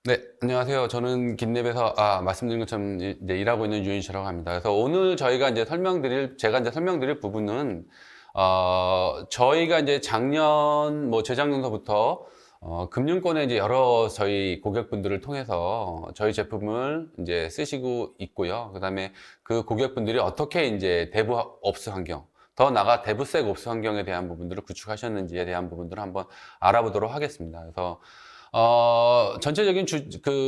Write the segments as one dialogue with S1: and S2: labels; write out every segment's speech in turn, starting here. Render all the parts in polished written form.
S1: 네, 안녕하세요. 저는 긴랩에서 말씀드린 것처럼 이제 일하고 있는 유인시라고 합니다. 그래서 오늘 저희가 이제 제가 이제 설명드릴 부분은 저희가 이제 작년 재작년서부터 금융권에 이제 여러 저희 고객분들을 통해서 저희 제품을 이제 쓰시고 있고요. 그다음에 그 고객분들이 어떻게 이제 대부업스 환경, 더 나아가 대부색 업스 환경에 대한 부분들을 구축하셨는지에 대한 부분들을 한번 알아보도록 하겠습니다. 그래서 전체적인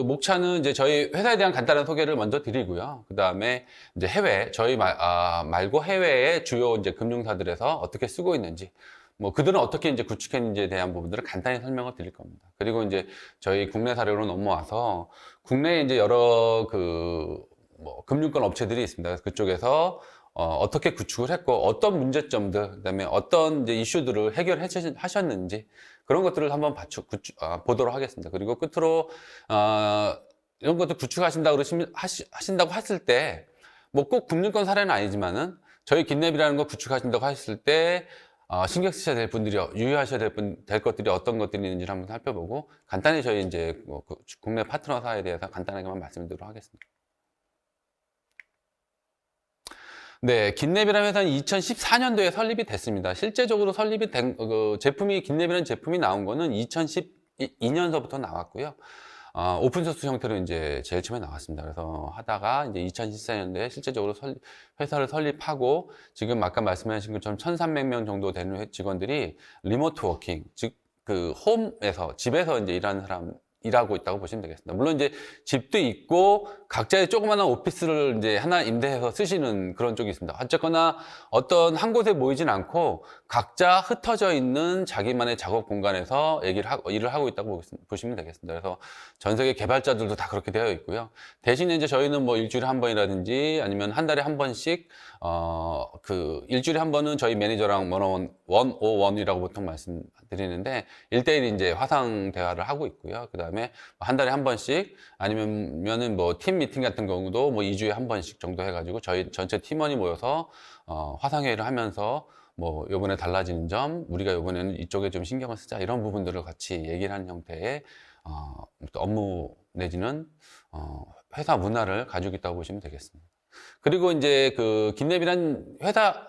S1: 목차는 이제 저희 회사에 대한 간단한 소개를 먼저 드리고요. 그 다음에 이제 말고 해외의 주요 이제 금융사들에서 어떻게 쓰고 있는지, 그들은 어떻게 이제 구축했는지에 대한 부분들을 간단히 설명을 드릴 겁니다. 그리고 이제 저희 국내 사례로 넘어와서 국내에 이제 여러 금융권 업체들이 있습니다. 그래서 그쪽에서 어떻게 구축을 했고 어떤 문제점들, 그다음에 어떤 이제 이슈들을 해결하셨는지 그런 것들을 한번 보도록 하겠습니다. 그리고 끝으로 이런 것들 하신다고 했을 때 뭐 꼭 금융권 사례는 아니지만은 저희 긴랩이라는 거 구축하신다고 했을 때 신경 쓰셔야 될 분들이 유의하셔야 될 것들이 어떤 것들이 있는지를 한번 살펴보고 간단히 저희 이제 국내 파트너사에 대해서 간단하게만 말씀드리도록 하겠습니다. 네, 긴랩이라는 회사는 2014년도에 설립이 됐습니다. 실제적으로 설립이 된, 긴랩이라는 제품이 나온 거는 2012년서부터 나왔고요. 오픈소스 형태로 이제 제일 처음에 나왔습니다. 그래서 하다가 이제 2014년도에 실제적으로 회사를 설립하고 지금 아까 말씀하신 것처럼 1,300명 정도 되는 직원들이 리모트 워킹, 즉 홈에서, 집에서 이제 일하고 있다고 보시면 되겠습니다. 물론 이제 집도 있고 각자의 조그마한 오피스를 이제 하나 임대해서 쓰시는 그런 쪽이 있습니다. 어쨌거나 어떤 한 곳에 모이진 않고 각자 흩어져 있는 자기만의 작업 공간에서 일을 하고 있다고 보시면 되겠습니다. 그래서 전 세계 개발자들도 다 그렇게 되어 있고요. 대신에 이제 저희는 뭐 일주일에 한 번이라든지 아니면 한 달에 한 번씩 일주일에 한 번은 저희 매니저랑 원오원이라고 보통 말씀드리는데 1대1 이제 화상 대화를 하고 있고요. 그 다음에 한 달에 한 번씩 아니면은 뭐 팀 미팅 같은 경우도 뭐 2주에 한 번씩 정도 해가지고 저희 전체 팀원이 모여서 화상회의를 하면서 뭐 요번에 달라지는 점, 우리가 요번에는 이쪽에 좀 신경을 쓰자 이런 부분들을 같이 얘기를 하는 형태의 업무 내지는 회사 문화를 가지고 있다고 보시면 되겠습니다. 그리고 이제 긴랩이란 회사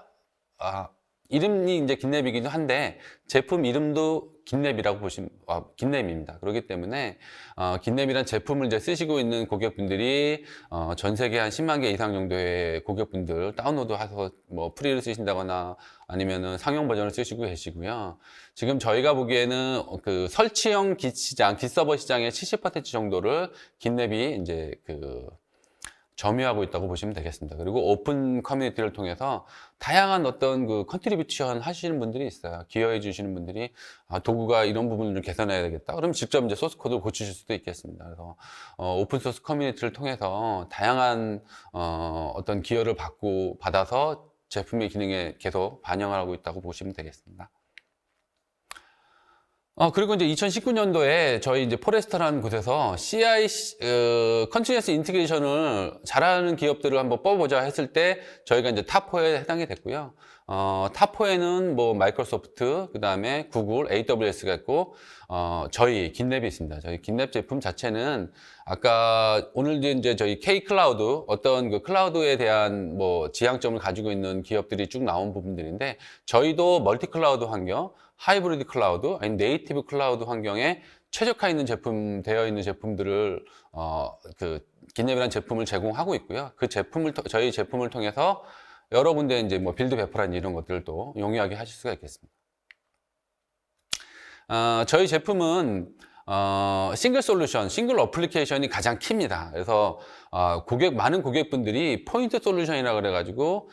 S1: 이름이 이제 긴랩이기도 한데 제품 이름도 긴랩입니다. 그렇기 때문에 긴랩이란 제품을 이제 쓰시고 있는 고객분들이 전 세계 한 10만 개 이상 정도의 고객분들 다운로드해서 뭐 프리를 쓰신다거나 아니면은 상용 버전을 쓰시고 계시고요. 지금 저희가 보기에는 설치형 기서버 시장의 70% 정도를 긴랩이 이제 점유하고 있다고 보시면 되겠습니다. 그리고 오픈 커뮤니티를 통해서 다양한 어떤 컨트리뷰션 하시는 분들이 있어요. 기여해 주시는 분들이 도구가 이런 부분을 좀 개선해야 되겠다. 그럼 직접 이제 소스 코드를 고치실 수도 있겠습니다. 그래서 오픈 소스 커뮤니티를 통해서 다양한 어떤 기여를 받아서 제품의 기능에 계속 반영을 하고 있다고 보시면 되겠습니다. 그리고 이제 2019년도에 저희 이제 포레스터라는 곳에서 컨티뉴어스 인티그레이션을 잘하는 기업들을 한번 뽑아보자 했을 때 저희가 이제 탑4에 해당이 됐고요. 탑4에는 뭐 마이크로소프트, 그 다음에 구글, AWS가 있고, 저희 긴랩이 있습니다. 저희 긴랩 제품 자체는 아까 오늘도 이제 저희 K 클라우드, 어떤 클라우드에 대한 지향점을 가지고 있는 기업들이 쭉 나온 부분들인데 저희도 멀티 클라우드 환경, 하이브리드 클라우드, 아니 네이티브 클라우드 환경에 최적화 되어 있는 제품들을 긴랩이라는 제품을 제공하고 있고요. 저희 제품을 통해서 여러 군데 이제 빌드 배포라든지 이런 것들도 용이하게 하실 수가 있겠습니다. 저희 제품은 싱글 솔루션, 싱글 어플리케이션이 가장 키입니다. 그래서 많은 고객분들이 포인트 솔루션이라 그래가지고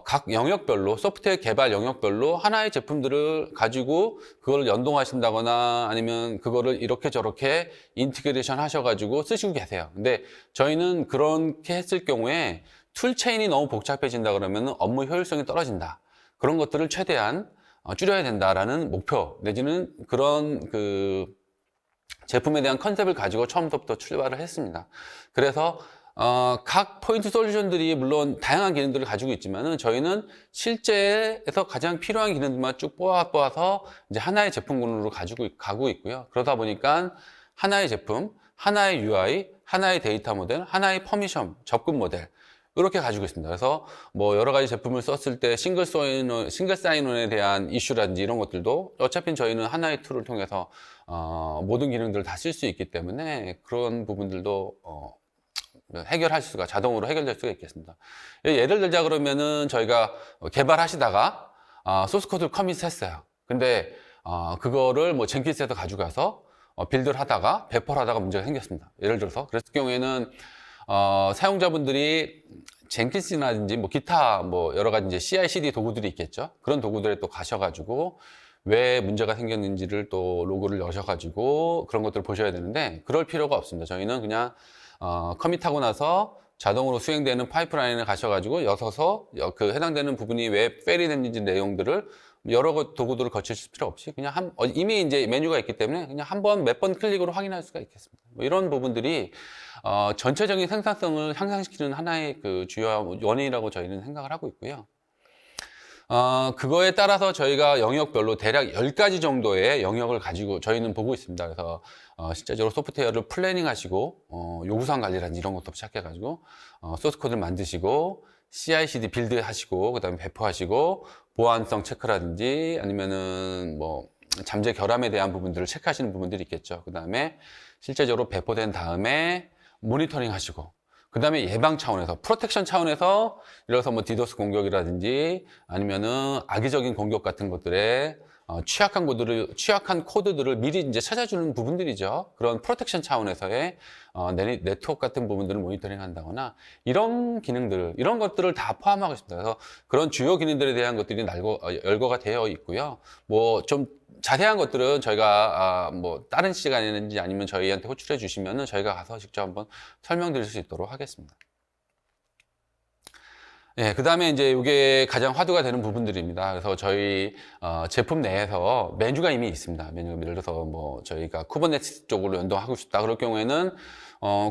S1: 각 영역별로 소프트웨어 개발 영역별로 하나의 제품들을 가지고 그걸 연동하신다거나 아니면 그거를 이렇게 저렇게 인티그레이션 하셔가지고 쓰시고 계세요. 근데 저희는 그렇게 했을 경우에 툴 체인이 너무 복잡해진다 그러면 업무 효율성이 떨어진다. 그런 것들을 최대한 줄여야 된다라는 목표 내지는 그런 제품에 대한 컨셉을 가지고 처음부터 출발을 했습니다. 그래서 각 포인트 솔루션들이 물론 다양한 기능들을 가지고 있지만은 저희는 실제에서 가장 필요한 기능들만 쭉 뽑아서 이제 하나의 제품군으로 가지고 가고 있고요. 그러다 보니까 하나의 제품, 하나의 UI, 하나의 데이터 모델, 하나의 퍼미션, 접근 모델 이렇게 가지고 있습니다. 그래서 뭐 여러 가지 제품을 썼을 때 싱글 사인온에 대한 이슈라든지 이런 것들도 어차피 저희는 하나의 툴을 통해서 모든 기능들을 다 쓸 수 있기 때문에 그런 부분들도 해결할 수가 자동으로 해결될 수가 있겠습니다. 예를 들자 그러면은 저희가 개발하시다가 소스 코드를 커밋했어요. 근데 그거를 뭐 젠킨스에서 가져가서 빌드를 하다가 배포를 하다가 문제가 생겼습니다. 예를 들어서 그랬을 경우에는 사용자분들이 젠킨스라든지 뭐 기타 뭐 여러 가지 이제 CI/CD 도구들이 있겠죠. 그런 도구들에 또 가셔가지고 왜 문제가 생겼는지를 또 로그를 여셔가지고 그런 것들을 보셔야 되는데 그럴 필요가 없습니다. 저희는 그냥 커밋하고 나서 자동으로 수행되는 파이프라인을 가셔가지고 여서서 그 해당되는 부분이 왜 페일이 됐는지 내용들을 여러 도구들을 거칠 필요 없이 그냥 이미 이제 메뉴가 있기 때문에 그냥 몇 번 클릭으로 확인할 수가 있겠습니다. 뭐 이런 부분들이 전체적인 생산성을 향상시키는 하나의 그 주요 원인이라고 저희는 생각을 하고 있고요. 그거에 따라서 저희가 영역별로 대략 10가지 정도의 영역을 가지고 저희는 보고 있습니다. 그래서 실제적으로 소프트웨어를 플래닝 하시고 요구사항 관리라든지 이런 것도 시작해가지고 소스 코드를 만드시고 CI/CD 빌드 하시고 그다음에 배포하시고 보안성 체크라든지 아니면은 뭐 잠재 결함에 대한 부분들을 체크하시는 부분들이 있겠죠. 그다음에 실제적으로 배포된 다음에 모니터링 하시고 그다음에 예방 차원에서 프로텍션 차원에서 예를 들어서 뭐 디도스 공격이라든지 아니면은 악의적인 공격 같은 것들에 취약한 코드들을 미리 이제 찾아주는 부분들이죠. 그런 프로텍션 차원에서의 네트워크 같은 부분들을 모니터링 한다거나 이런 기능들, 이런 것들을 다 포함하고 있습니다. 그래서 그런 주요 기능들에 대한 것들이 열거가 되어 있고요. 뭐 좀 자세한 것들은 저희가 뭐 다른 시간이든지 아니면 저희한테 호출해 주시면은 저희가 가서 직접 한번 설명드릴 수 있도록 하겠습니다. 예, 그 다음에 이제 이게 가장 화두가 되는 부분들입니다. 그래서 저희 제품 내에서 메뉴가 이미 있습니다. 메뉴가 예를 들어서 뭐 저희가 쿠버네티스 쪽으로 연동하고 싶다 그럴 경우에는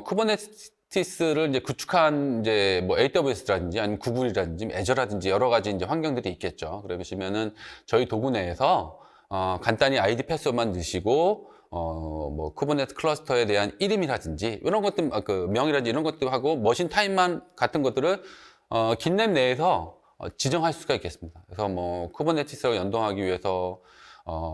S1: 쿠버네티스를 이제 구축한 이제 뭐 AWS라든지 아니면 구글이라든지 애저라든지 여러 가지 이제 환경들이 있겠죠. 그러시면은 저희 도구 내에서 간단히 아이디 패스워드만 넣으시고 뭐 쿠버네티스 클러스터에 대한 이름이라든지 이런 것들 그 명이라든지 이런 것들 하고 머신 타임만 같은 것들을 긴랩 내에서 지정할 수가 있겠습니다. 그래서 뭐 쿠버네티스와 연동하기 위해서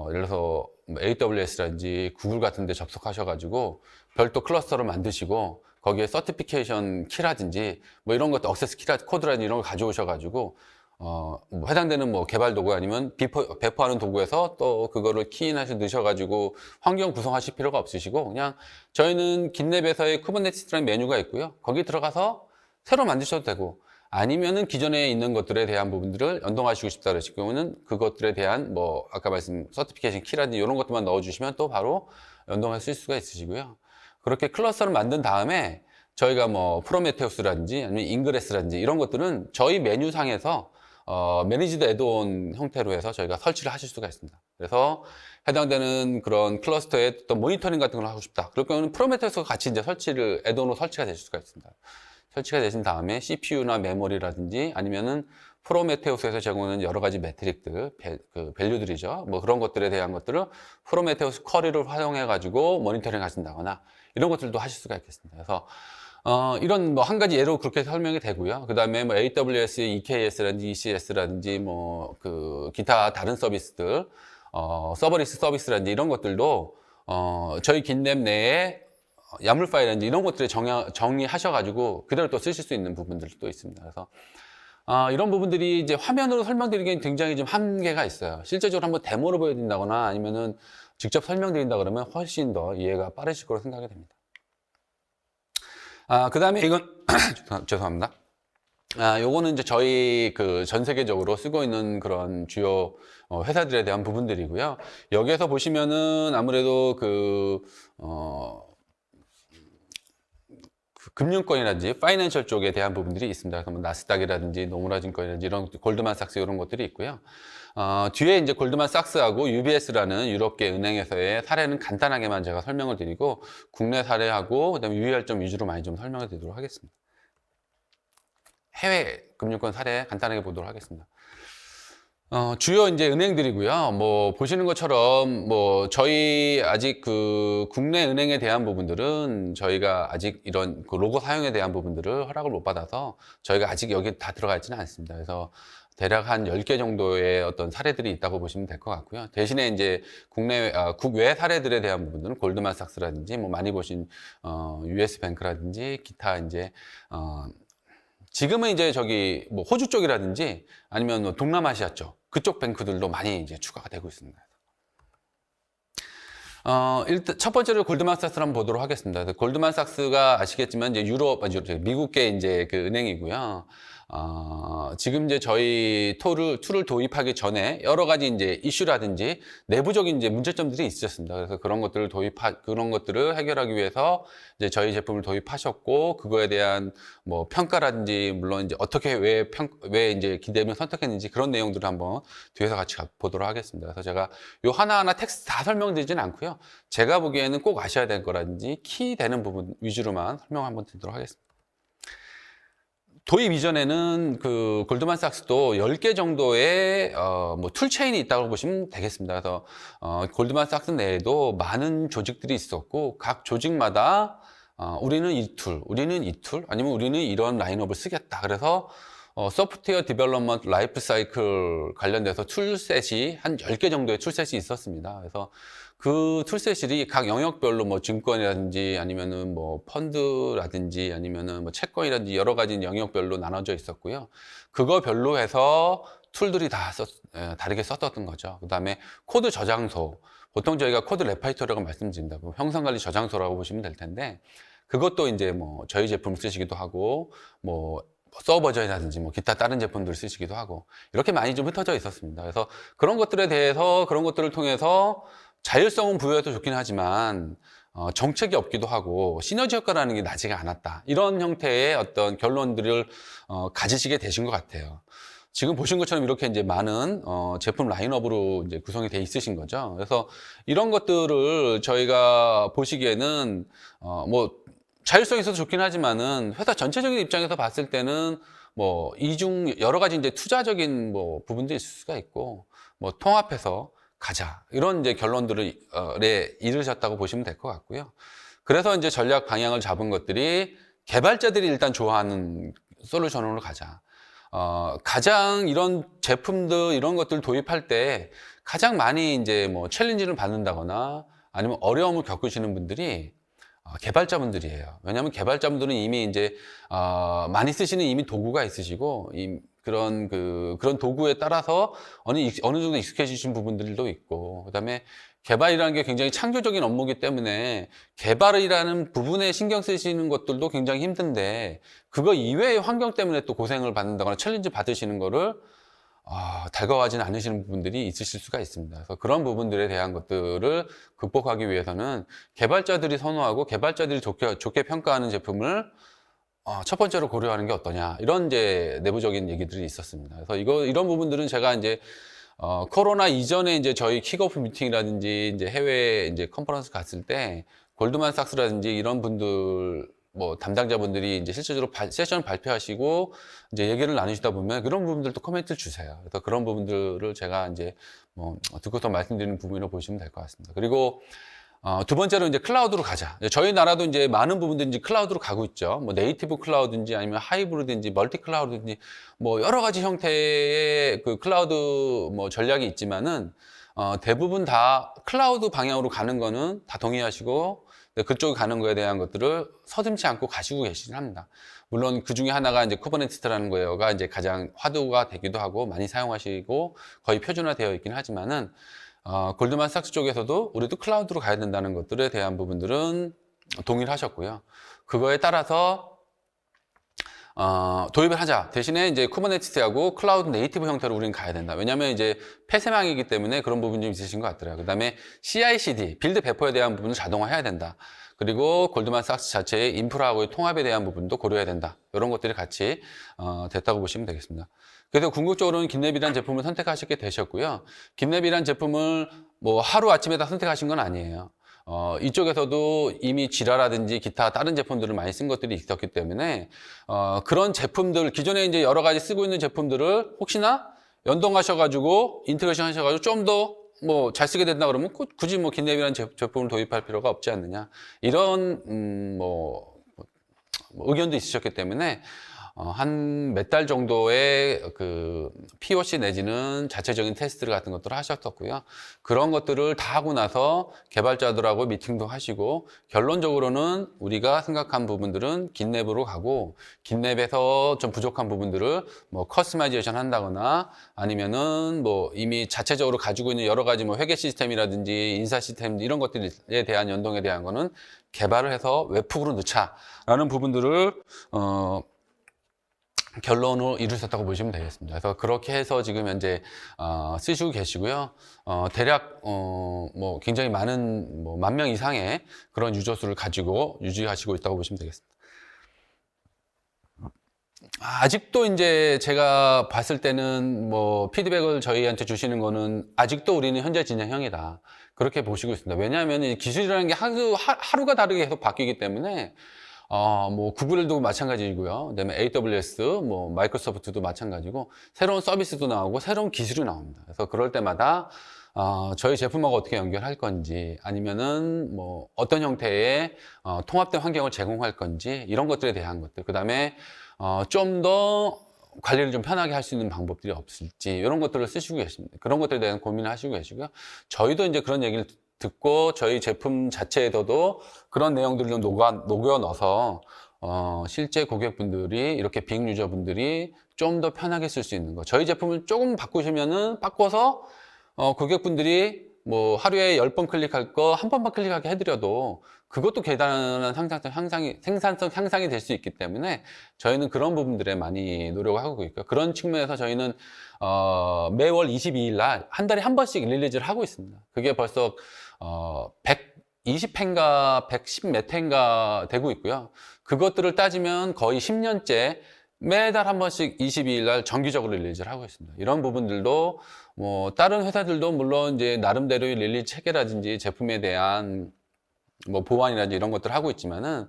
S1: 예를 들어서 AWS라든지 구글 같은 데 접속하셔가지고 별도 클러스터를 만드시고 거기에 서티피케이션 키라든지 뭐 이런 것도 액세스 코드라든지 이런 걸 가져오셔가지고 뭐 해당되는 뭐 개발 도구 아니면 배포하는 도구에서 또 그거를 키인하셔 넣으셔가지고 환경 구성하실 필요가 없으시고 그냥 저희는 긴랩에서의 쿠버네티스라는 메뉴가 있고요. 거기 들어가서 새로 만드셔도 되고 아니면은 기존에 있는 것들에 대한 부분들을 연동하시고 싶다 그러실 경우는 그것들에 대한 뭐 아까 말씀 서티피케이션 키라든지 이런 것들만 넣어주시면 또 바로 연동하실 수가 있으시고요. 그렇게 클러스터를 만든 다음에 저희가 뭐 프로메테우스라든지 아니면 인그레스라든지 이런 것들은 저희 메뉴상에서 매니지드 애드온 형태로 해서 저희가 설치를 하실 수가 있습니다. 그래서 해당되는 그런 클러스터에 또 모니터링 같은 걸 하고 싶다. 그럴 경우는 프로메테우스가 같이 이제 애드온으로 설치가 되실 수가 있습니다. 설치가 되신 다음에 CPU나 메모리라든지 아니면은 프로메테우스에서 제공하는 여러 가지 매트릭들, 밸류들이죠. 뭐 그런 것들에 대한 것들을 프로메테우스 쿼리를 활용해 가지고 모니터링 하신다거나 이런 것들도 하실 수가 있겠습니다. 그래서 이런 뭐 한 가지 예로 그렇게 설명이 되고요. 그 다음에 뭐 AWS, EKS라든지 ECS라든지 뭐 그 기타 다른 서비스들, 서버리스 서비스라든지 이런 것들도 저희 긴랩 내에 야물 파일이라든지 이런 것들을 정리하셔가지고 그대로 또 쓰실 수 있는 부분들도 또 있습니다. 그래서 이런 부분들이 이제 화면으로 설명드리기엔 굉장히 좀 한계가 있어요. 실제적으로 한번 데모로 보여드린다거나 아니면은 직접 설명드린다 그러면 훨씬 더 이해가 빠르실 거로 생각이 됩니다. 그 다음에 이건 죄송합니다. 요거는 이제 저희 그 전 세계적으로 쓰고 있는 그런 주요 회사들에 대한 부분들이고요. 여기에서 보시면은 아무래도 금융권이라든지 파이낸셜 쪽에 대한 부분들이 있습니다. 그래서 뭐 나스닥이라든지 노무라 증권이라든지 이런 골드만삭스 이런 것들이 있고요. 뒤에 이제 골드만삭스하고 UBS라는 유럽계 은행에서의 사례는 간단하게만 제가 설명을 드리고 국내 사례하고 그다음에 유의할 점 위주로 많이 좀 설명을 드리도록 하겠습니다. 해외 금융권 사례 간단하게 보도록 하겠습니다. 주요 이제 은행들이고요. 뭐 보시는 것처럼 뭐 저희 아직 그 국내 은행에 대한 부분들은 저희가 아직 이런 그 로고 사용에 대한 부분들을 허락을 못 받아서 저희가 아직 여기 다 들어가 있지는 않습니다. 그래서 대략 한 10개 정도의 어떤 사례들이 있다고 보시면 될 것 같고요. 대신에 이제 국외 사례들에 대한 부분들은 골드만삭스라든지 뭐 많이 보신 US 뱅크라든지 기타 이제 지금은 이제 저기 뭐 호주 쪽이라든지 아니면 뭐 동남아시아 쪽 그쪽 뱅크들도 많이 이제 추가가 되고 있습니다. 일단 첫 번째로 골드만삭스를 한번 보도록 하겠습니다. 골드만삭스가 아시겠지만 이제 미국계 이제 그 은행이고요. 지금 이제 저희 툴을 도입하기 전에 여러 가지 이제 이슈라든지 내부적인 이제 문제점들이 있었습니다. 그래서 그런 것들을 해결하기 위해서 이제 저희 제품을 도입하셨고, 그거에 대한 뭐 평가라든지, 물론 이제 어떻게 왜 이제 기대를 선택했는지 그런 내용들을 한번 뒤에서 같이 보도록 하겠습니다. 그래서 제가 요 하나하나 텍스트 다 설명드리지는 않고요. 제가 보기에는 꼭 아셔야 될 거라든지 키 되는 부분 위주로만 설명 한번 드리도록 하겠습니다. 도입 이전에는 그 골드만삭스도 10개 정도의 뭐 툴체인이 있다고 보시면 되겠습니다. 그래서 골드만삭스 내에도 많은 조직들이 있었고, 각 조직마다 우리는 이 툴, 아니면 우리는 이런 라인업을 쓰겠다. 그래서 소프트웨어 디벨롭먼트 라이프 사이클 관련돼서 툴셋이 한 10개 정도의 툴셋이 있었습니다. 그래서 그 툴셋이 각 영역별로 뭐 증권이라든지 아니면은 뭐 펀드라든지 아니면은 뭐 채권이라든지 여러 가지 영역별로 나눠져 있었고요. 그거별로 해서 툴들이 다 다르게 썼던 거죠. 그 다음에 코드 저장소. 보통 저희가 코드 레파이토리라고 말씀드린다. 형상관리 저장소라고 보시면 될 텐데, 그것도 이제 뭐 저희 제품 쓰시기도 하고, 뭐 서버 버전이라든지 뭐 기타 다른 제품들 쓰시기도 하고, 이렇게 많이 좀 흩어져 있었습니다. 그래서 그런 것들에 대해서, 그런 것들을 통해서 자율성은 부여해도 좋긴 하지만 정책이 없기도 하고 시너지 효과라는 게 나지가 않았다. 이런 형태의 어떤 결론들을 가지시게 되신 것 같아요. 지금 보신 것처럼 이렇게 이제 많은 제품 라인업으로 이제 구성이 돼 있으신 거죠. 그래서 이런 것들을 저희가 보시기에는 뭐 자율성이 있어서 좋긴 하지만은 회사 전체적인 입장에서 봤을 때는 뭐 이중 여러 가지 이제 투자적인 뭐 부분도 있을 수가 있고, 뭐 통합해서 가자, 이런 이제 결론들을 이르셨다고 보시면 될 것 같고요. 그래서 이제 전략 방향을 잡은 것들이 개발자들이 일단 좋아하는 솔루션으로 가자. 가장 이런 제품들, 이런 것들 도입할 때 가장 많이 이제 뭐 챌린지를 받는다거나 아니면 어려움을 겪으시는 분들이 개발자분들이에요. 왜냐하면 개발자분들은 이미 이제 많이 쓰시는 이미 도구가 있으시고, 그런 도구에 따라서 어느 정도 익숙해지신 부분들도 있고, 그다음에 개발이라는 게 굉장히 창조적인 업무이기 때문에 개발이라는 부분에 신경 쓰시는 것들도 굉장히 힘든데, 그거 이외의 환경 때문에 또 고생을 받는다거나 챌린지 받으시는 거를 달가워하지는 않으시는 부분들이 있으실 수가 있습니다. 그래서 그런 부분들에 대한 것들을 극복하기 위해서는 개발자들이 선호하고 개발자들이 좋게 평가하는 제품을 첫 번째로 고려하는 게 어떠냐, 이런 이제 내부적인 얘기들이 있었습니다. 그래서 이런 부분들은 제가 이제 코로나 이전에 이제 저희 킥오프 미팅이라든지 이제 해외 이제 컨퍼런스 갔을 때 골드만삭스라든지 이런 분들 뭐 담당자분들이 이제 실질적으로 세션 발표하시고 이제 얘기를 나누시다 보면 그런 부분들도 코멘트를 주세요. 그래서 그런 부분들을 제가 이제 뭐 듣고서 말씀드리는 부분으로 보시면 될 것 같습니다. 그리고 두 번째로 이제 클라우드로 가자. 저희 나라도 이제 많은 부분들이 이제 클라우드로 가고 있죠. 뭐 네이티브 클라우드인지 아니면 하이브리드인지 멀티 클라우드인지 뭐 여러 가지 형태의 그 클라우드 뭐 전략이 있지만은 대부분 다 클라우드 방향으로 가는 거는 다 동의하시고, 그쪽에 가는 거에 대한 것들을 서슴지 않고 가시고 계시긴 합니다. 물론 그 중에 하나가 이제 쿠버네티스라는 거가 이제 가장 화두가 되기도 하고 많이 사용하시고 거의 표준화되어 있긴 하지만은 골드만삭스 쪽에서도 우리도 클라우드로 가야 된다는 것들에 대한 부분들은 동의를 하셨고요. 그거에 따라서 도입을 하자. 대신에 이제 쿠버네티스하고 클라우드 네이티브 형태로 우리는 가야 된다. 왜냐하면 이제 폐쇄망이기 때문에 그런 부분이 좀 있으신 것 같더라고요. 그 다음에 CI/CD, 빌드 배포에 대한 부분을 자동화해야 된다. 그리고 골드만삭스 자체의 인프라하고의 통합에 대한 부분도 고려해야 된다. 이런 것들이 같이 됐다고 보시면 되겠습니다. 그래서 궁극적으로는 긴랩이라는 제품을 선택하시게 되셨고요. 긴랩이라는 제품을 뭐 하루아침에 다 선택하신 건 아니에요. 이쪽에서도 이미 지라라든지 기타 다른 제품들을 많이 쓴 것들이 있었기 때문에 그런 제품들, 기존에 이제 여러 가지 쓰고 있는 제품들을 혹시나 연동하셔가지고 인테그레이션 하셔가지고 좀 더 뭐 잘 쓰게 된다 그러면 굳이 뭐 긴랩이라는 제품을 도입할 필요가 없지 않느냐, 이런 뭐 의견도 있으셨기 때문에 한 몇 달 정도의 그 POC 내지는 자체적인 테스트 같은 것들을 하셨었고요. 그런 것들을 다 하고 나서 개발자들하고 미팅도 하시고 결론적으로는 우리가 생각한 부분들은 긴랩으로 가고, 긴랩에서 좀 부족한 부분들을 뭐 커스터마이제이션 한다거나 아니면은 뭐 이미 자체적으로 가지고 있는 여러 가지 뭐 회계 시스템이라든지 인사 시스템 이런 것들에 대한 연동에 대한 거는 개발을 해서 웹북으로 넣자라는 부분들을 결론을 이루셨다고 보시면 되겠습니다. 그래서 그렇게 해서 지금 현재 쓰시고 계시고요. 대략 뭐 굉장히 많은 뭐 10,000명 이상의 그런 유저 수를 가지고 유지하시고 있다고 보시면 되겠습니다. 아직도 이제 제가 봤을 때는 뭐 피드백을 저희한테 주시는 거는 아직도 우리는 현재 진행형이다, 그렇게 보시고 있습니다. 왜냐하면 이 기술이라는 게 하루가 다르게 계속 바뀌기 때문에 뭐 구글도 마찬가지고요. 그다음에 AWS, 뭐 마이크로소프트도 마찬가지고 새로운 서비스도 나오고 새로운 기술이 나옵니다. 그래서 그럴 때마다 저희 제품하고 어떻게 연결할 건지 아니면은 뭐 어떤 형태의 통합된 환경을 제공할 건지 이런 것들에 대한 것들, 그다음에 좀 더 관리를 좀 편하게 할 수 있는 방법들이 없을지 이런 것들을 쓰시고 계십니다. 그런 것들에 대한 고민을 하시고 계시고요. 저희도 이제 그런 얘기를 듣고 저희 제품 자체에서도 그런 내용들을 좀 녹여 넣어서 실제 고객분들이 이렇게 빅 유저분들이 좀 더 편하게 쓸 수 있는 거, 저희 제품을 조금 바꿔서 고객분들이 뭐 하루에 10번 클릭할 거 한 번만 클릭하게 해드려도 그것도 대단한 생산성 향상이 될 수 있기 때문에 저희는 그런 부분들에 많이 노력을 하고 있고요. 그런 측면에서 저희는 매월 22일 날 한 달에 한 번씩 릴리즈를 하고 있습니다. 그게 벌써 120회인가 110 몇 회인가 되고 있고요. 그것들을 따지면 거의 10년째 매달 한 번씩 22일 날 정기적으로 릴리즈를 하고 있습니다. 이런 부분들도 뭐 다른 회사들도 물론 이제 나름대로의 릴리즈 체계라든지 제품에 대한 뭐 보완이라든지 이런 것들을 하고 있지만은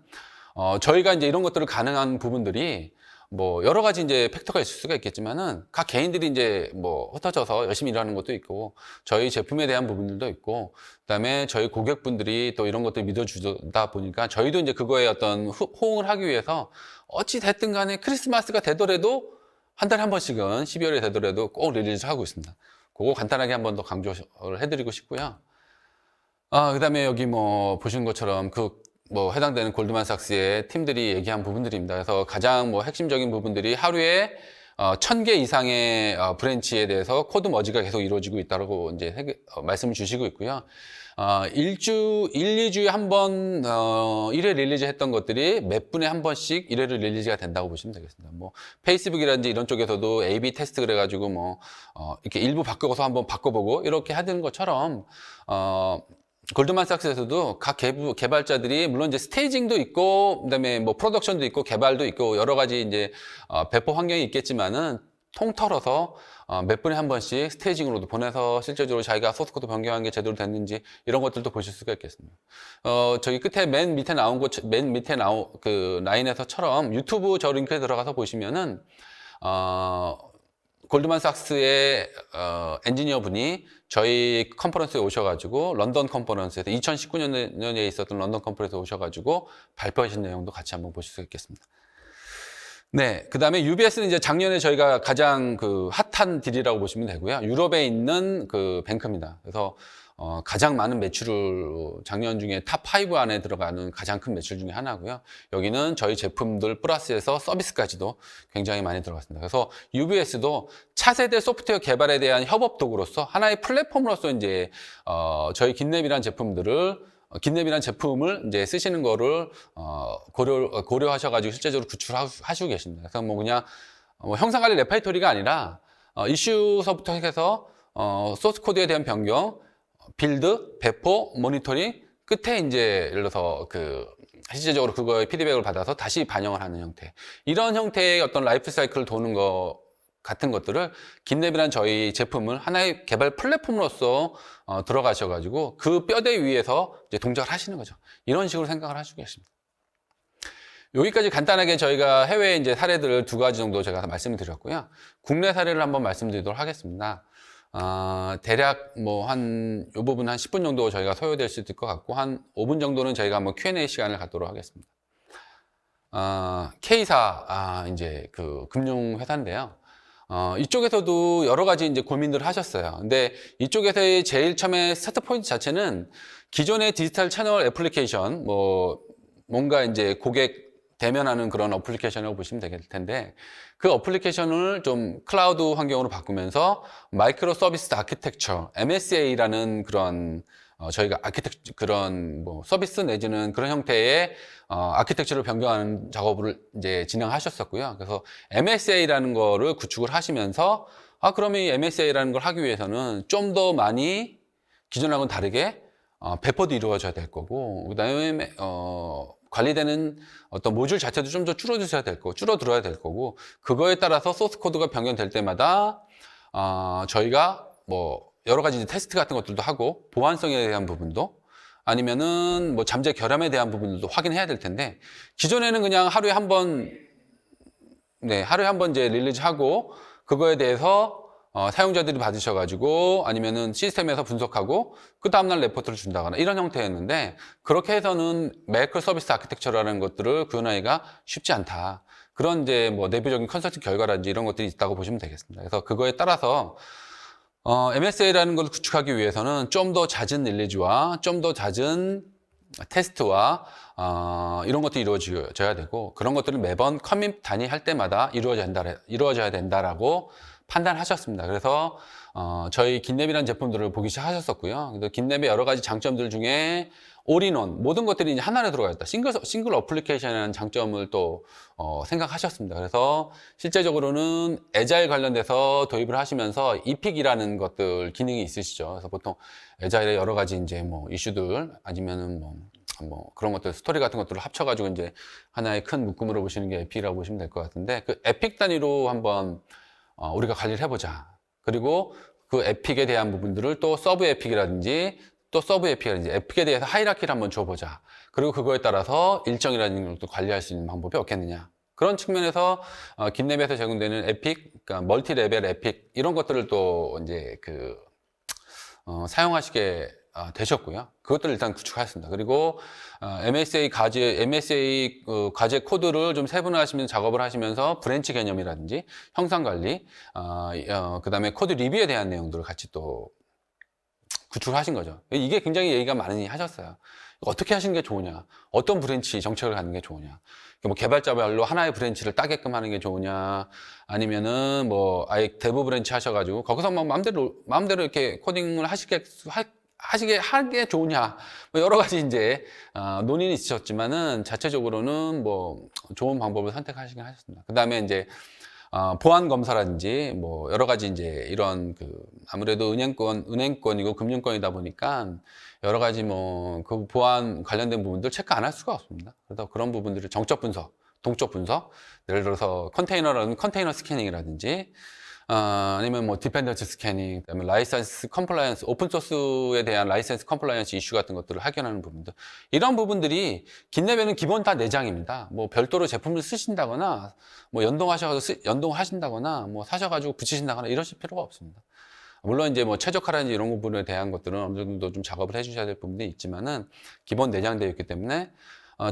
S1: 저희가 이제 이런 것들을 가능한 부분들이 뭐 여러 가지 이제 팩터가 있을 수가 있겠지만은 각 개인들이 이제 뭐 흩어져서 열심히 일하는 것도 있고 저희 제품에 대한 부분들도 있고 그다음에 저희 고객분들이 또 이런 것들 믿어주다 보니까 저희도 이제 그거에 어떤 호응을 하기 위해서 어찌 됐든 간에 크리스마스가 되더라도 한 달에 한 번씩은 12월에 되더라도 꼭 릴리즈 하고 있습니다. 그거 간단하게 한 번 더 강조를 해드리고 싶고요. 그다음에 여기 뭐 보시는 것처럼 뭐 해당되는 골드만삭스의 팀들이 얘기한 부분들입니다. 그래서 가장 뭐 핵심적인 부분들이 하루에 1,000개 이상의 브랜치에 대해서 코드 머지가 계속 이루어지고 있다고 이제 말씀을 주시고 있고요. 1, 2주에 한 번 1회 릴리즈 했던 것들이 몇 분에 한 번씩 1회를 릴리즈가 된다고 보시면 되겠습니다. 뭐 페이스북이라든지 이런 쪽에서도 A/B 테스트 그래가지고 뭐 이렇게 일부 바꿔서 한번 바꿔보고 이렇게 하는 것처럼 골드만삭스에서도 각 개발자들이 물론 이제 스테이징도 있고 그다음에 뭐 프로덕션도 있고 개발도 있고 여러 가지 이제 배포 환경이 있겠지만은 통틀어서 몇 분에 한 번씩 스테이징으로도 보내서 실제적으로 자기가 소스코드 변경한 게 제대로 됐는지 이런 것들도 보실 수가 있겠습니다. 저기 끝에 맨 밑에 나온 그 라인에서처럼 유튜브 저 링크에 들어가서 보시면은 골드만삭스의 엔지니어 분이 저희 컨퍼런스에 오셔가지고 런던 컨퍼런스에서 2019년에 있었던 런던 컨퍼런스에 오셔가지고 발표하신 내용도 같이 한번 보실 수 있겠습니다. 네, 그 다음에 UBS는 이제 작년에 저희가 가장 그 핫한 딜이라고 보시면 되고요. 유럽에 있는 그 뱅크입니다. 그래서 가장 많은 매출을 작년 중에 탑5 안에 들어가는 가장 큰 매출 중에 하나고요. 여기는 저희 제품들 플러스해서 서비스까지도 굉장히 많이 들어갔습니다. 그래서 UBS도 차세대 소프트웨어 개발에 대한 협업 도구로서 하나의 플랫폼으로서 이제 저희 긴랩이라는 제품을 이제 쓰시는 거를 고려하셔가지고 실제적으로 구출하시고 계십니다. 그래서 뭐 그냥 형상관리 레파이토리가 아니라 이슈서부터 해서 소스 코드에 대한 변경, 빌드, 배포, 모니터링 끝에 이제 예를 들어서 실제적으로 그거의 피드백을 받아서 다시 반영을 하는 형태, 이런 형태의 어떤 라이프 사이클을 도는 거 같은 것들을 긴랩이라는 저희 제품을 하나의 개발 플랫폼으로서 들어가셔가지고 그 뼈대 위에서 이제 동작을 하시는 거죠. 이런 식으로 생각을 하시고 계십니다. 여기까지 간단하게 저희가 해외 이제 사례들을 두 가지 정도 제가 말씀을 드렸고요. 국내 사례를 한번 말씀드리도록 하겠습니다. 대략 뭐 이 부분 한 10분 정도 저희가 소요될 수 있을 것 같고, 한 5분 정도는 저희가 한번 Q&A 시간을 갖도록 하겠습니다. K사, 이제 그 금융회사인데요. 이쪽에서도 여러 가지 이제 고민들을 하셨어요. 근데 이쪽에서의 제일 처음에 스타트 포인트 자체는 기존의 디지털 채널 애플리케이션, 뭔가 이제 고객 대면하는 그런 어플리케이션이라고 보시면 될 텐데, 그 어플리케이션을 좀 클라우드 환경으로 바꾸면서 마이크로 서비스 아키텍처, MSA라는 그런 저희가 그런 서비스 내지는 그런 형태의 아키텍처를 변경하는 작업을 이제 진행하셨었고요. 그래서 MSA라는 거를 구축을 하시면서 그러면 이 MSA라는 걸 하기 위해서는 좀 더 많이 기존하고는 다르게 배포도 이루어져야 될 거고, 그다음에 관리되는 어떤 모듈 자체도 좀 더 줄어들어야 될 거고, 그거에 따라서 소스 코드가 변경될 때마다 저희가 여러 가지 이제 테스트 같은 것들도 하고, 보안성에 대한 부분도, 아니면은 잠재 결함에 대한 부분들도 확인해야 될 텐데, 기존에는 그냥 하루에 한 번 이제 릴리즈하고, 그거에 대해서 사용자들이 받으셔가지고, 아니면은 시스템에서 분석하고, 그 다음날 레포트를 준다거나 이런 형태였는데, 그렇게 해서는 마이크로 서비스 아키텍처라는 것들을 구현하기가 쉽지 않다. 그런 이제 내부적인 컨설팅 결과라든지 이런 것들이 있다고 보시면 되겠습니다. 그래서 그거에 따라서 MSA라는 걸 구축하기 위해서는 좀 더 잦은 릴리즈와 좀 더 잦은 테스트와 이런 것들이 이루어져야 되고, 그런 것들은 매번 커밋 단위할 때마다 이루어져야 된다라고 판단하셨습니다. 그래서 저희 긴랩이라는 제품들을 보기 시작하셨었고요. 그래서 긴랩의 여러 가지 장점들 중에 올인원, 모든 것들이 이제 하나로 들어가 있다. 싱글 어플리케이션이라는 장점을 또 생각하셨습니다. 그래서 실제적으로는 애자일 관련돼서 도입을 하시면서 이픽이라는 것들 기능이 있으시죠. 그래서 보통 애자일의 여러 가지 이제 이슈들 아니면은 그런 것들 스토리 같은 것들을 합쳐가지고 이제 하나의 큰 묶음으로 보시는 게 에픽이라고 보시면 될 것 같은데, 그 에픽 단위로 한번 우리가 관리를 해보자. 그리고 그 에픽에 대한 부분들을 또 서브 에픽이라든지 에픽에 대해서 하이라키를 한번 줘보자. 그리고 그거에 따라서 일정이라는 것도 관리할 수 있는 방법이 없겠느냐. 그런 측면에서 긴랩에서 제공되는 에픽, 그러니까 멀티 레벨 에픽 이런 것들을 또 이제 사용하시게 되셨고요. 그것들을 일단 구축하였습니다. 그리고 MSA 과제 코드를 좀 세분화하시면서 작업을 하시면서 브랜치 개념이라든지 형상 관리, 그다음에 코드 리뷰에 대한 내용들을 같이 또 구축을 하신 거죠. 이게 굉장히 얘기가 많이 하셨어요. 어떻게 하시는 게 좋으냐? 어떤 브랜치 정책을 갖는 게 좋으냐? 개발자별로 하나의 브랜치를 따게끔 하는 게 좋으냐? 아니면은 아예 대부 브랜치 하셔가지고 거기서 마음대로 이렇게 코딩을 하게 좋으냐? 여러 가지 이제 논의는 있으셨지만은 자체적으로는 좋은 방법을 선택하시긴 하셨습니다. 그 다음에 이제 보안 검사라든지 여러 가지 이제 이런 아무래도 은행권이고 금융권이다 보니까 여러 가지 그 보안 관련된 부분들 체크 안 할 수가 없습니다. 그래서 그런 부분들을 정적 분석, 동적 분석, 예를 들어서 컨테이너 스캐닝이라든지 아니면 디펜던스 스캐닝, 그다음에 라이선스 컴플라이언스, 오픈소스에 대한 라이선스 컴플라이언스 이슈 같은 것들을 확인하는 부분들, 이런 부분들이 긴랩에는 기본 다 내장입니다. 별도로 제품을 쓰신다거나 연동하신다거나 사셔가지고 붙이신다거나 이러실 필요가 없습니다. 물론 이제 최적화라든지 이런 부분에 대한 것들은 어느 정도 좀 작업을 해주셔야 될 부분이 있지만은 기본 내장되어 있기 때문에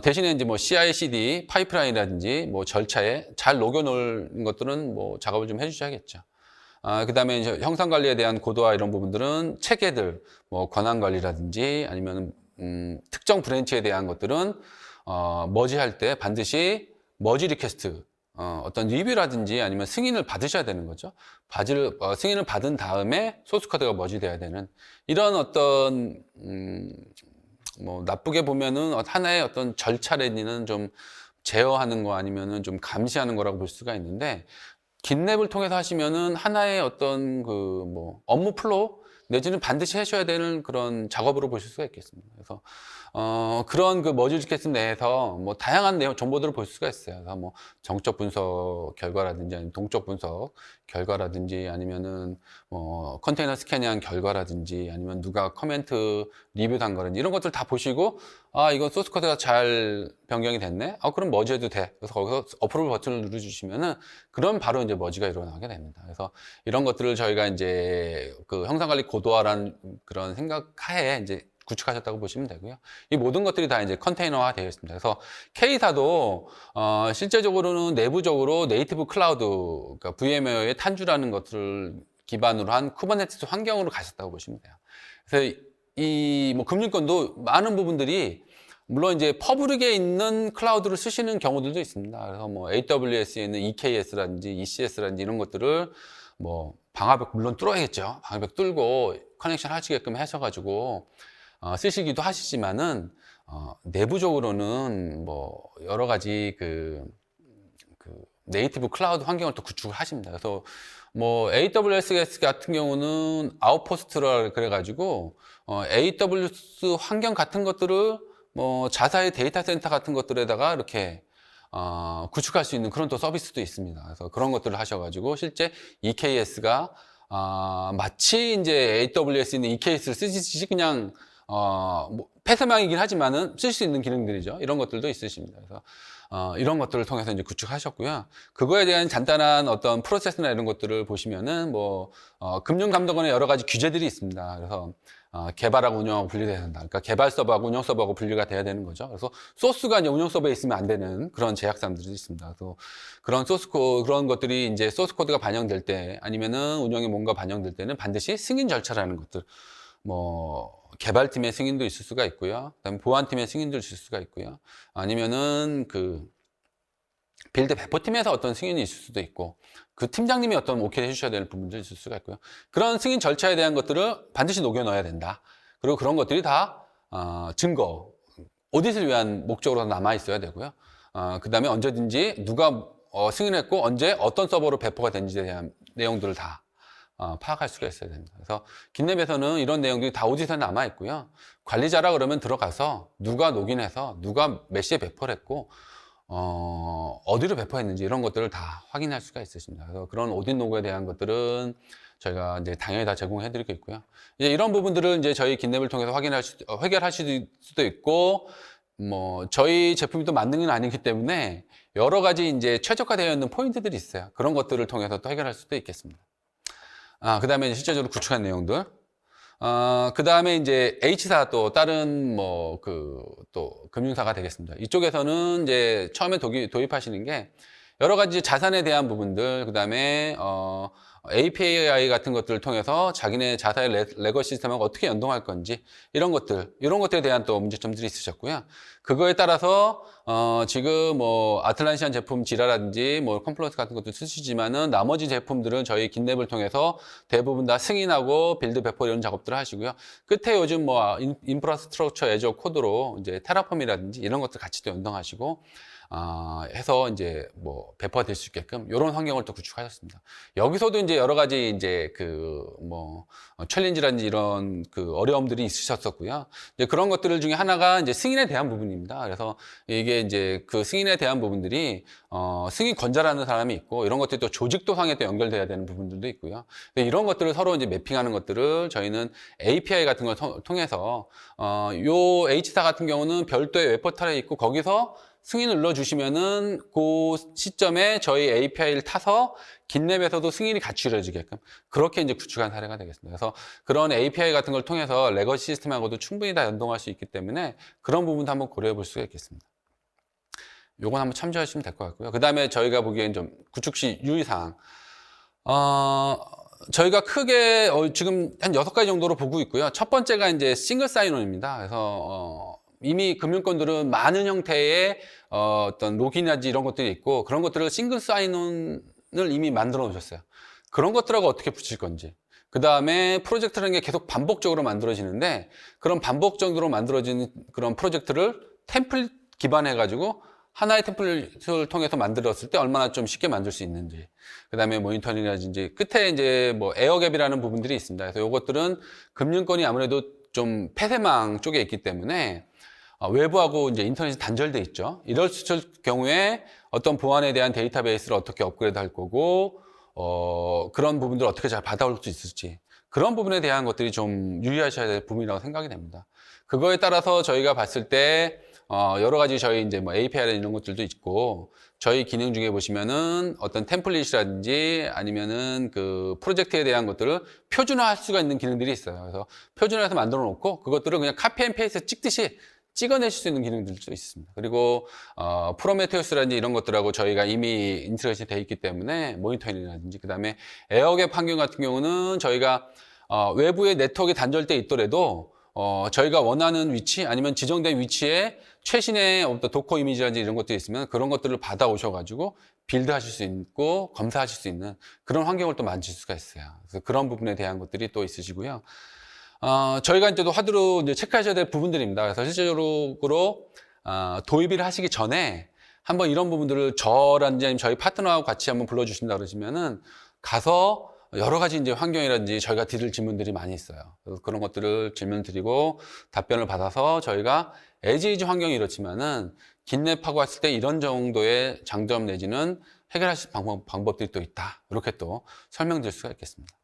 S1: 대신에 이제 CI/CD 파이프라인이라든지 절차에 잘 녹여놓은 것들은 작업을 좀 해주셔야겠죠. 그 다음에 이제 형상 관리에 대한 고도화 이런 부분들은 체계들, 권한 관리라든지 아니면 특정 브랜치에 대한 것들은 머지할 때 반드시 머지 리퀘스트, 어떤 리뷰라든지 아니면 승인을 받으셔야 되는 거죠. 승인을 받은 다음에 소스 코드가 머지돼야 되는 이런 어떤 나쁘게 보면은 하나의 어떤 절차를 좀 제어하는 거 아니면은 좀 감시하는 거라고 볼 수가 있는데, 긴랩을 통해서 하시면은 하나의 어떤 업무 플로우 내지는 반드시 하셔야 되는 그런 작업으로 보실 수가 있겠습니다. 그래서 그런 그 머지지 캐스 내에서 뭐 다양한 내용, 정보들을 볼 수가 있어요. 그래서 뭐 정적 분석 결과라든지 아니면 동적 분석 결과라든지 아니면은 뭐 컨테이너 스캐닝한 결과라든지 아니면 누가 커멘트 리뷰 단 거라든지 이런 것들 다 보시고 아, 이거 소스 코드가 잘 변경이 됐네? 그럼 머지 해도 돼. 그래서 거기서 어프로브 버튼을 눌러주시면은 그럼 바로 이제 머지가 일어나게 됩니다. 그래서 이런 것들을 저희가 이제 그 형상관리 고도화라는 그런 생각하에 이제 구축하셨다고 보시면 되고요. 이 모든 것들이 다 이제 컨테이너화 되어 있습니다. 그래서 K사도 실제적으로는 내부적으로 네이티브 클라우드, 그러니까 VMware의 탄주라는 것들을 기반으로 한 쿠버네티스 환경으로 가셨다고 보시면 돼요. 그래서 이 뭐 금융권도 많은 부분들이 물론 이제 퍼블릭에 있는 클라우드를 쓰시는 경우들도 있습니다. 그래서 뭐 AWS에 있는 EKS라든지 ECS라든지 이런 것들을 뭐 방화벽 물론 뚫어야겠죠. 방화벽 뚫고 커넥션 하시게끔 하셔가지고 쓰시기도 하시지만은 내부적으로는 뭐 여러 가지 그 네이티브 클라우드 환경을 또 구축을 하십니다. 그래서 뭐 AWS 같은 경우는 아웃포스트라 그래가지고 AWS 환경 같은 것들을 뭐 자사의 데이터 센터 같은 것들에다가 이렇게 구축할 수 있는 그런 또 서비스도 있습니다. 그래서 그런 것들을 하셔가지고 실제 EKS가 마치 이제 AWS에 있는 EKS를 쓰시듯이 그냥 뭐 폐쇄망이긴 하지만은 쓸 수 있는 기능들이죠. 이런 것들도 있으십니다. 그래서 이런 것들을 통해서 이제 구축하셨고요. 그거에 대한 간단한 어떤 프로세스나 이런 것들을 보시면은 뭐 금융감독원의 여러 가지 규제들이 있습니다. 그래서 개발하고 운영하고 분리돼야 된다. 그러니까 개발 서버하고 운영 서버하고 분리가 돼야 되는 거죠. 그래서 소스가 이제 운영 서버에 있으면 안 되는 그런 제약사항들이 있습니다. 그래서 그런 그런 것들이 이제 소스 코드가 반영될 때 아니면은 운영에 뭔가 반영될 때는 반드시 승인 절차라는 것들, 뭐 개발팀의 승인도 있을 수가 있고요. 그다음에 보안팀의 승인도 있을 수가 있고요. 아니면은 그 빌드 배포팀에서 어떤 승인이 있을 수도 있고 그 팀장님이 어떤 오케이 해주셔야 될 부분도 있을 수가 있고요. 그런 승인 절차에 대한 것들을 반드시 녹여 넣어야 된다. 그리고 그런 것들이 다 증거, 오디트를 위한 목적으로 남아 있어야 되고요. 그 다음에 언제든지 누가 승인했고 언제 어떤 서버로 배포가 된지에 대한 내용들을 다 파악할 수가 있어야 됩니다. 그래서 긴랩에서는 이런 내용들이 다 오디트에 남아 있고요. 관리자라 그러면 들어가서 누가 로그인해서 누가 몇 시에 배포를 했고 어디로 배포했는지 이런 것들을 다 확인할 수가 있으십니다. 그래서 그런 오딘 로그에 대한 것들은 저희가 이제 당연히 다 제공해 드리고 있고요. 이제 이런 부분들을 이제 저희 긴랩을 통해서 해결하실 수도 있고, 뭐, 저희 제품이 또 만든 건 아니기 때문에 여러 가지 이제 최적화되어 있는 포인트들이 있어요. 그런 것들을 통해서 또 해결할 수도 있겠습니다. 그 다음에 실제적으로 구축한 내용들. 그 다음에 이제 H사 또 다른 뭐 또 금융사가 되겠습니다. 이쪽에서는 이제 처음에 도입하시는 게 여러 가지 자산에 대한 부분들, 그 다음에 API 같은 것들을 통해서 자기네 자사의 레거 시스템하고 어떻게 연동할 건지 이런 것들에 대한 또 문제점들이 있으셨고요. 그거에 따라서 지금 뭐 아틀란시안 제품 지라라든지 뭐 컴플러스 같은 것도 쓰시지만은 나머지 제품들은 저희 긴랩을 통해서 대부분 다 승인하고 빌드 배포 이런 작업들을 하시고요. 끝에 요즘 뭐 인프라스트럭처 애저 코드로 이제 테라폼이라든지 이런 것들 같이 또 연동하시고 해서 이제 뭐 배포가 될 수 있게끔 이런 환경을 또 구축하셨습니다. 여기서도 이제 여러 가지 이제 챌린지라든지 이런 어려움들이 있으셨었고요. 이제 그런 것들 중에 하나가 이제 승인에 대한 부분입니다. 그래서 이게 이제 그 승인에 대한 부분들이 승인 권자라는 사람이 있고 이런 것들이 또 조직도상에 또 연결돼야 되는 부분들도 있고요. 이런 것들을 서로 이제 매핑하는 것들을 저희는 API 같은 걸 통해서 요 H사 같은 경우는 별도의 웹포털에 있고 거기서 승인을 눌러주시면은 그 시점에 저희 API를 타서 긴랩에서도 승인이 같이 이루어지게끔 그렇게 이제 구축한 사례가 되겠습니다. 그래서 그런 API 같은 걸 통해서 레거시 시스템하고도 충분히 다 연동할 수 있기 때문에 그런 부분도 한번 고려해 볼 수가 있겠습니다. 요건 한번 참조하시면 될 것 같고요. 그 다음에 저희가 보기엔 좀 구축 시 유의사항. 저희가 크게 지금 한 6가지 정도로 보고 있고요. 첫 번째가 이제 싱글 사인온입니다. 그래서 이미 금융권들은 많은 형태의 어떤 로그인이라든지 이런 것들이 있고 그런 것들을 싱글 사인온을 이미 만들어 놓으셨어요. 그런 것들하고 어떻게 붙일 건지. 그 다음에 프로젝트라는 게 계속 반복적으로 만들어지는데 그런 반복적으로 만들어지는 그런 프로젝트를 템플릿 기반해가지고 하나의 템플릿을 통해서 만들었을 때 얼마나 좀 쉽게 만들 수 있는지. 그 다음에 모니터링이라든지 끝에 이제 뭐 에어갭이라는 부분들이 있습니다. 그래서 이것들은 금융권이 아무래도 좀 폐쇄망 쪽에 있기 때문에 외부하고 이제 인터넷이 단절돼 있죠. 이럴 경우에 어떤 보안에 대한 데이터베이스를 어떻게 업그레이드 할 거고, 그런 부분들을 어떻게 잘 받아올 수 있을지. 그런 부분에 대한 것들이 좀 유의하셔야 될 부분이라고 생각이 됩니다. 그거에 따라서 저희가 봤을 때, 여러 가지 저희 이제 뭐 API 이런 것들도 있고, 저희 기능 중에 보시면은 어떤 템플릿이라든지 아니면은 그 프로젝트에 대한 것들을 표준화할 수가 있는 기능들이 있어요. 그래서 표준화해서 만들어 놓고 그것들을 그냥 카피 앤 페이스트 찍듯이 찍어내실 수 있는 기능들도 있습니다. 그리고 프로메테우스라든지 이런 것들하고 저희가 이미 인터그레이션이 되어 있기 때문에 모니터링이라든지 그다음에 에어갭 환경 같은 경우는 저희가 외부의 네트워크가 단절돼 있더라도 저희가 원하는 위치 아니면 지정된 위치에 최신의 어떤 도커 이미지라든지 이런 것들이 있으면 그런 것들을 받아오셔가지고 빌드하실 수 있고 검사하실 수 있는 그런 환경을 또 만들 수가 있어요. 그래서 그런 부분에 대한 것들이 또 있으시고요. 저희가 이제 또 하드로 이제 체크하셔야 될 부분들입니다. 그래서 실질적으로 도입을 하시기 전에 한번 이런 부분들을 저라든지 아니면 저희 파트너하고 같이 한번 불러주신다 그러시면은 가서 여러 가지 이제 환경이라든지 저희가 드릴 질문들이 많이 있어요. 그래서 그런 것들을 질문 드리고 답변을 받아서 저희가 에지이지 환경이 이렇지만은 긴랩하고 왔을 때 이런 정도의 장점 내지는 해결하실 방법들이 또 있다. 이렇게 또 설명드릴 수가 있겠습니다.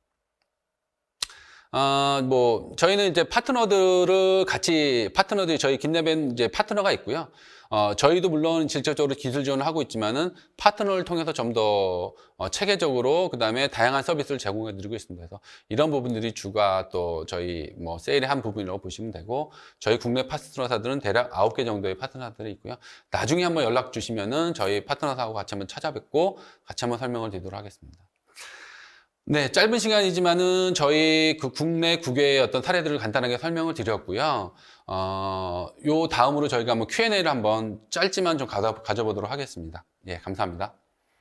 S1: 저희는 이제 파트너들이 저희 긴랩엔 이제 파트너가 있고요. 저희도 물론 직접적으로 기술 지원을 하고 있지만은 파트너를 통해서 좀 더 체계적으로 그다음에 다양한 서비스를 제공해 드리고 있습니다. 그래서 이런 부분들이 주가 또 저희 뭐 세일의 한 부분이라고 보시면 되고 저희 국내 파트너사들은 대략 9개 정도의 파트너사들이 있고요. 나중에 한번 연락 주시면은 저희 파트너사하고 같이 한번 찾아뵙고 같이 한번 설명을 드리도록 하겠습니다. 네, 짧은 시간이지만은 저희 그 국내 국외의 어떤 사례들을 간단하게 설명을 드렸고요. 요 다음으로 저희가 한번 Q&A를 한번 짧지만 좀 가져보도록 하겠습니다. 예, 감사합니다.